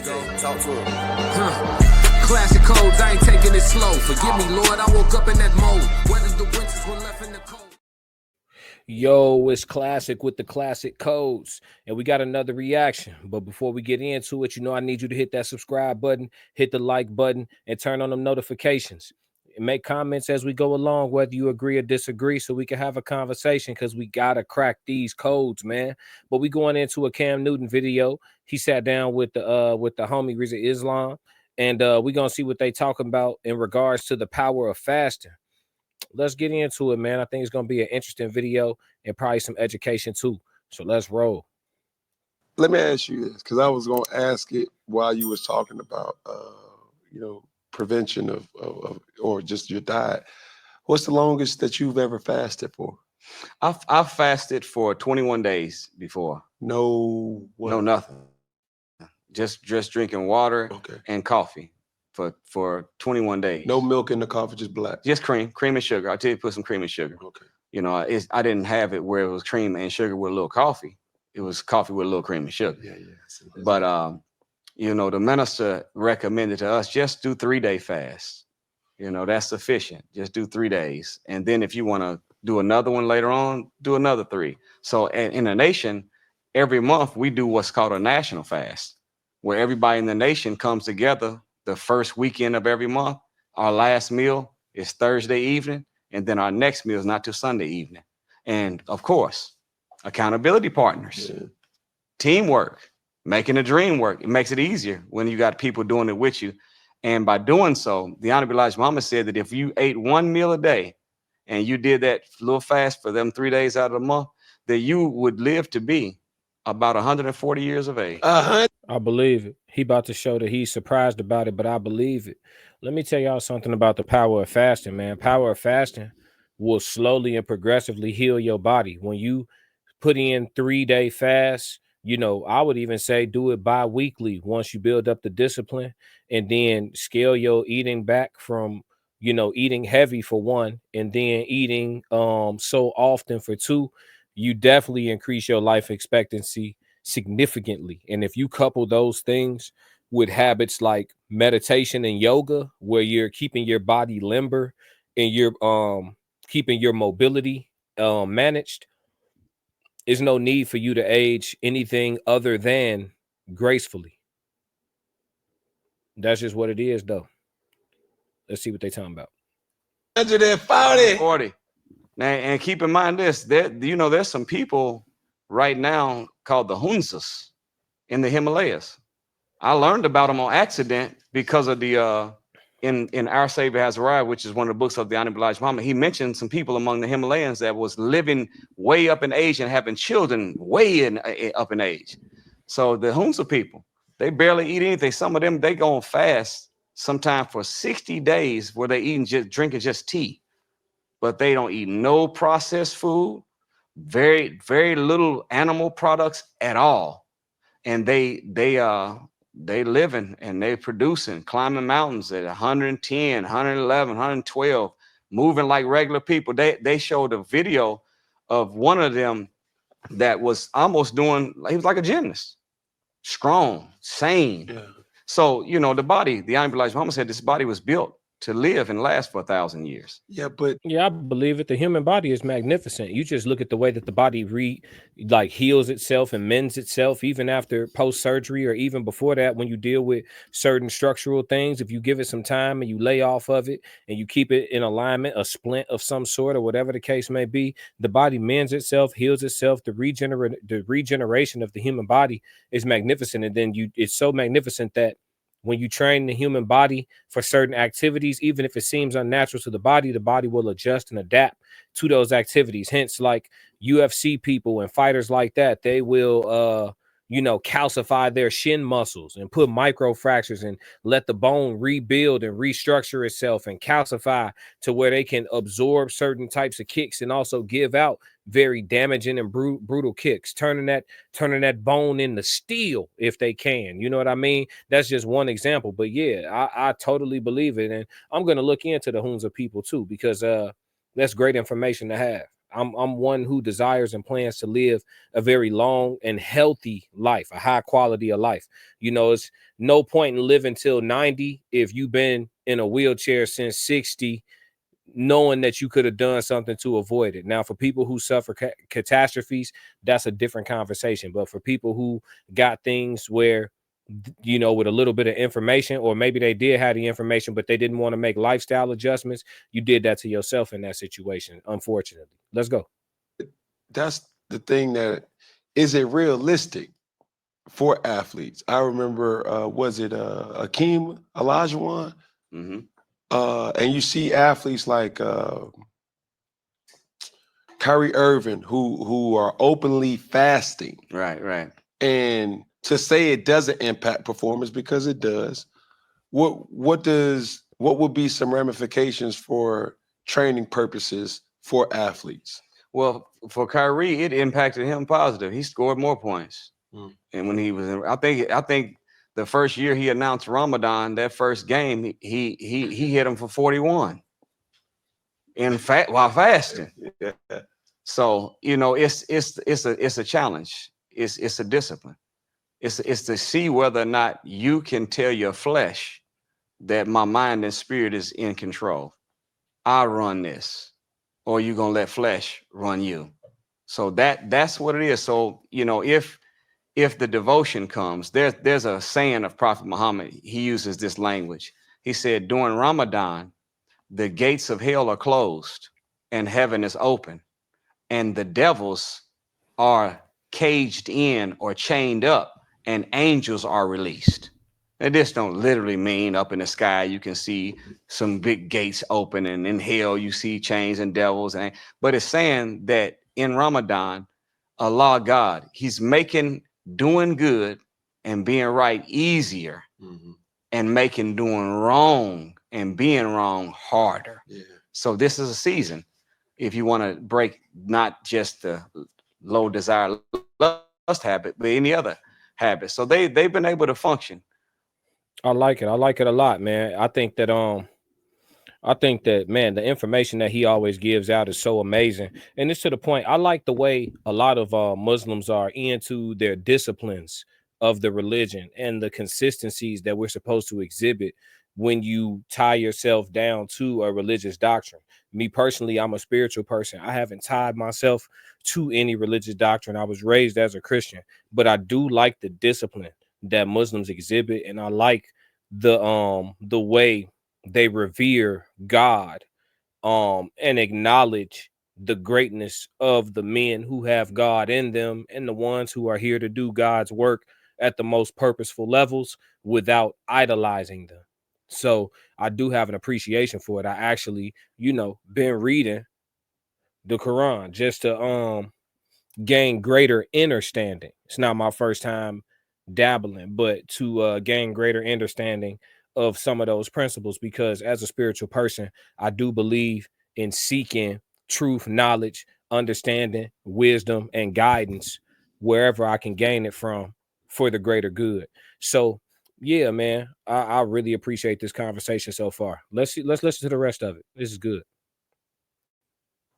you go. Talk to him. Classic codes, I ain't taking it slow. Forgive me, Lord, I woke up in that mode. Whether the winters were left in the cold. Yo, it's Classic with the classic codes, and we got another reaction. But before we get into it, I need you to hit that subscribe button, hit the like button, and turn on them notifications. And make comments as we go along, whether you agree or disagree, so we can have a conversation, because we gotta crack these codes, man. But we going into a Cam Newton video. He sat down with the homie Rizza Islam, and we gonna see what they talking about in regards to the power of fasting. Let's get into it, man. I think it's going to be an interesting video and probably some education too. So let's roll. Let me ask you this, because I was going to ask it while you was talking about, prevention of or just your diet. What's the longest that you've ever fasted for? I've fasted for 21 days before. No, what? No, nothing. Just drinking water and coffee for 21 days. No milk in the coffee, just black. Just cream and sugar. I tell you, put some cream and sugar. Okay. I didn't have it where it was cream and sugar with a little coffee. It was coffee with a little cream and sugar. Yeah. But the minister recommended to us just do 3-day fast. That's sufficient. Just do 3 days, and then if you want to do another one later on, do another 3. So in the nation, every month we do what's called a national fast, where everybody in the nation comes together the first weekend of every month. Our last meal is Thursday evening, and then our next meal is not till Sunday evening. And of course, accountability partners, teamwork, making a dream work. It makes it easier when you got people doing it with you. And by doing so, the Honorable Elijah Muhammad said that if you ate 1 meal a day and you did that little fast for them 3 days out of the month, that you would live to be about 140 years of age. I believe it. He about to show that he's surprised about it, but I believe it. Let me tell y'all something about the power of fasting, man. Power of fasting will slowly and progressively heal your body. When you put in 3-day fasts, I would even say do it bi-weekly once you build up the discipline, and then scale your eating back from, eating heavy for 1, and then eating so often for 2. You definitely increase your life expectancy significantly. And if you couple those things with habits like meditation and yoga, where you're keeping your body limber and you're keeping your mobility managed, there's no need for you to age anything other than gracefully. That's just what it is, though. Let's see what they're talking about. 140. Now, and keep in mind this, there's some people right now called the Hunzas in the Himalayas. I learned about them on accident because of the in Our Savior Has Arrived, which is one of the books of the Honorable Elijah Muhammad. He mentioned some people among the Himalayans that was living way up in age and having children way up in age. So the Hunza people, they barely eat anything. Some of them, they go on fast sometime for 60 days where they drinking just tea. But they don't eat no processed food, very, very little animal products at all. And they living and they producing, climbing mountains at 110, 111, 112, moving like regular people. They showed a video of one of them that was almost doing, he was like a gymnast, strong, sane. Yeah. So, the body, the Honorable Elijah Muhammad said this body was built to live and last for 1,000 years. Yeah, but I believe it. The human body is magnificent. You just look at the way that the body heals itself and mends itself, even after post-surgery or even before that, when you deal with certain structural things. If you give it some time and you lay off of it and you keep it in alignment, a splint of some sort or whatever the case may be, the body mends itself, heals itself. The regeneration of the human body is magnificent. And then it's so magnificent that when you train the human body for certain activities, even if it seems unnatural to the body will adjust and adapt to those activities. Hence, like UFC people and fighters like that, they will, calcify their shin muscles and put micro fractures and let the bone rebuild and restructure itself and calcify to where they can absorb certain types of kicks and also give out very damaging and brutal kicks, turning that bone into steel if they can. You know what I mean? That's just one example. But yeah, I totally believe it. And I'm going to look into the Hunza people too, because that's great information to have. I'm one who desires and plans to live a very long and healthy life, a high quality of life. It's no point in living till 90 if you've been in a wheelchair since 60, knowing that you could have done something to avoid it. Now, for people who suffer catastrophes, that's a different conversation. But for people who got things where, with a little bit of information, or maybe they did have the information, but they didn't want to make lifestyle adjustments, you did that to yourself in that situation, unfortunately. Let's go. That's the thing. That is it realistic for athletes? I remember, was it Akeem Olajuwon? Mm-hmm. And you see athletes like Kyrie Irving who are openly fasting. Right. And to say it doesn't impact performance, because it does. What would be some ramifications for training purposes for athletes? Well, for Kyrie, it impacted him positive. He scored more points. Mm. And when he was in, I think the first year he announced Ramadan, that first game, he hit him for 41 while fasting. Yeah. So it's a challenge. It's a discipline. It's to see whether or not you can tell your flesh that my mind and spirit is in control. I run this, or you gonna let flesh run you. So that's what it is. So if the devotion comes, there's a saying of Prophet Muhammad. He uses this language. He said, during Ramadan, the gates of hell are closed and heaven is open, and the devils are caged in or chained up, and angels are released. And this don't literally mean up in the sky you can see some big gates open, and in hell you see chains and devils, but it's saying that in Ramadan, Allah God, He's making doing good and being right easier, Mm-hmm. and making doing wrong and being wrong harder. Yeah. So this is a season, if you want to break not just the low desire lust habit, but any other habit. So they've been able to function. I like it. I like it a lot, man. I think that, man, the information that he always gives out is so amazing. And it's to the point. I like the way a lot of Muslims are into their disciplines of the religion and the consistencies that we're supposed to exhibit when you tie yourself down to a religious doctrine. Me personally, I'm a spiritual person. I haven't tied myself to any religious doctrine. I was raised as a Christian, but I do like the discipline that Muslims exhibit, and I like the way they revere God, and acknowledge the greatness of the men who have God in them, and the ones who are here to do God's work at the most purposeful levels without idolizing them. So I do have an appreciation for it. I actually, been reading the Quran just to gain greater understanding. It's not my first time dabbling, but to gain greater understanding of some of those principles, because as a spiritual person, I do believe in seeking truth, knowledge, understanding, wisdom, and guidance wherever I can gain it from for the greater good. So yeah, man, I really appreciate this conversation so far. Let's listen to the rest of it. This is good.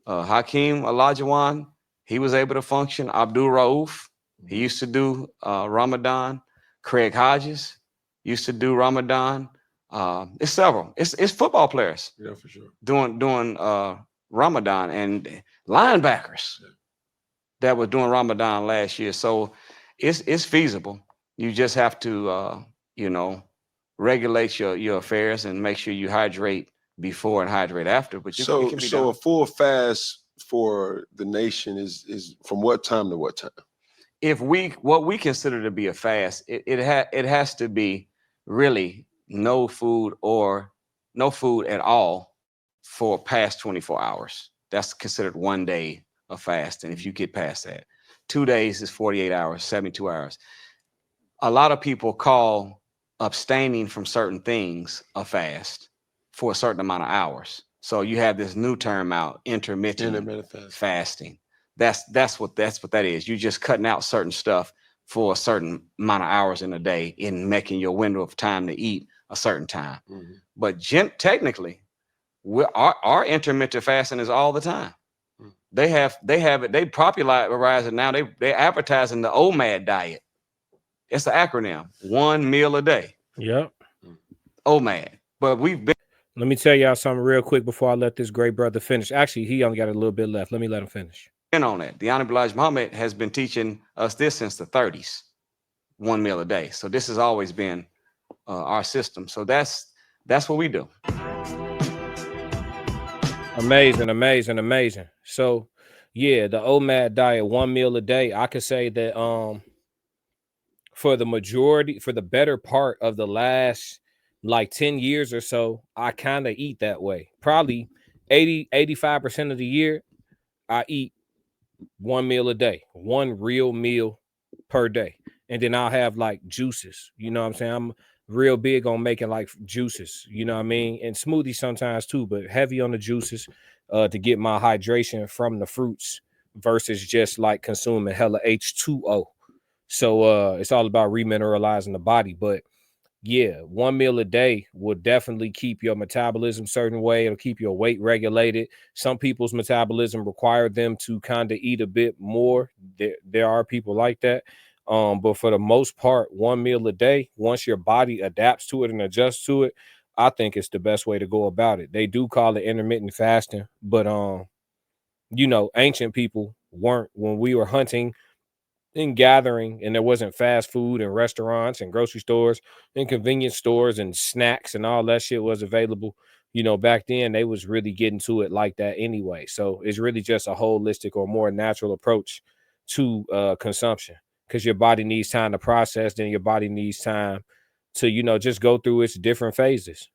Hakeem Olajuwon, he was able to function. Abdul Rauf, he used to do Ramadan. Craig Hodges used to do Ramadan. It's several. It's football players. Yeah, for sure. Doing Ramadan, and linebackers that were doing Ramadan last year. So it's feasible. You just have to regulate your affairs and make sure you hydrate before and hydrate after. But it can be done. A full fast for the nation is from what time to what time? If what we consider to be a fast, it has to be really no food at all for past 24 hours. That's considered 1 day of fast. And if you get past that, 2 days is 48 hours, 72 hours. A lot of people call abstaining from certain things a fast for a certain amount of hours. So you have this new term out, intermittent fasting. That's what that is. You're just cutting out certain stuff for a certain amount of hours in a day, in making your window of time to eat a certain time. Mm-hmm. But technically, our intermittent fasting is all the time. Mm-hmm. They popularize it now. They advertising the OMAD diet. It's the acronym, 1 meal a day. Yep. OMAD. But we've been. Let me tell y'all something real quick before I let this great brother finish. Actually, he only got a little bit left. Let me let him finish. On that. The Honorable Elijah Muhammad has been teaching us this since the 30s, 1 meal a day. So this has always been our system. So that's what we do. Amazing. So yeah, the OMAD diet, 1 meal a day. I could say that for the better part of the last like 10 years or so, I kind of eat that way. Probably 85% of the year, I eat 1 meal a day, one real meal per day. And then I'll have like juices. You know what I'm saying? I'm real big on making like juices, you know what I mean? And smoothies sometimes too, but heavy on the juices to get my hydration from the fruits versus just like consuming hella H2O. So it's all about remineralizing the body. But yeah, 1 meal a day will definitely keep your metabolism a certain way. It'll keep your weight regulated. Some people's metabolism require them to kind of eat a bit more. There are people like that. But for the most part, 1 meal a day, once your body adapts to it and adjusts to it, I think it's the best way to go about it. They do call it intermittent fasting, but you know, ancient people weren't, when we were hunting and gathering and there wasn't fast food and restaurants and grocery stores and convenience stores and snacks and all that shit was available, you know, back then they was really getting to it like that anyway. So it's really just a holistic or more natural approach to consumption, because your body needs time to process, then your body needs time to, you know, just go through its different phases.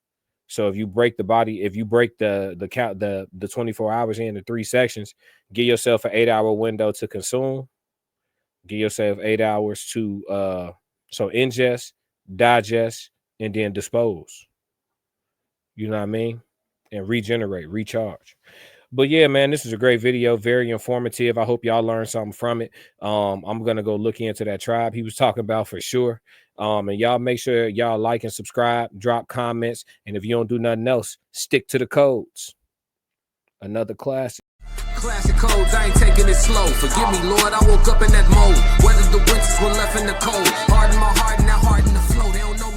So if you break the body, if you break the count, the 24 hours into 3 sections, give yourself an 8-hour window to consume. Give yourself 8 hours to so ingest, digest, and then dispose. You know what I mean? And regenerate, recharge. But yeah, man, this is a great video, very informative. I hope y'all learned something from it. I'm gonna go look into that tribe he was talking about for sure. And y'all make sure y'all like and subscribe, drop comments, and if you don't do nothing else, stick to the codes. Another classic. Classic codes, I ain't taking it slow. Forgive me, Lord, I woke up in that mode. Whether the winters were left in the cold. Harden my heart and I harden the flow. They don't know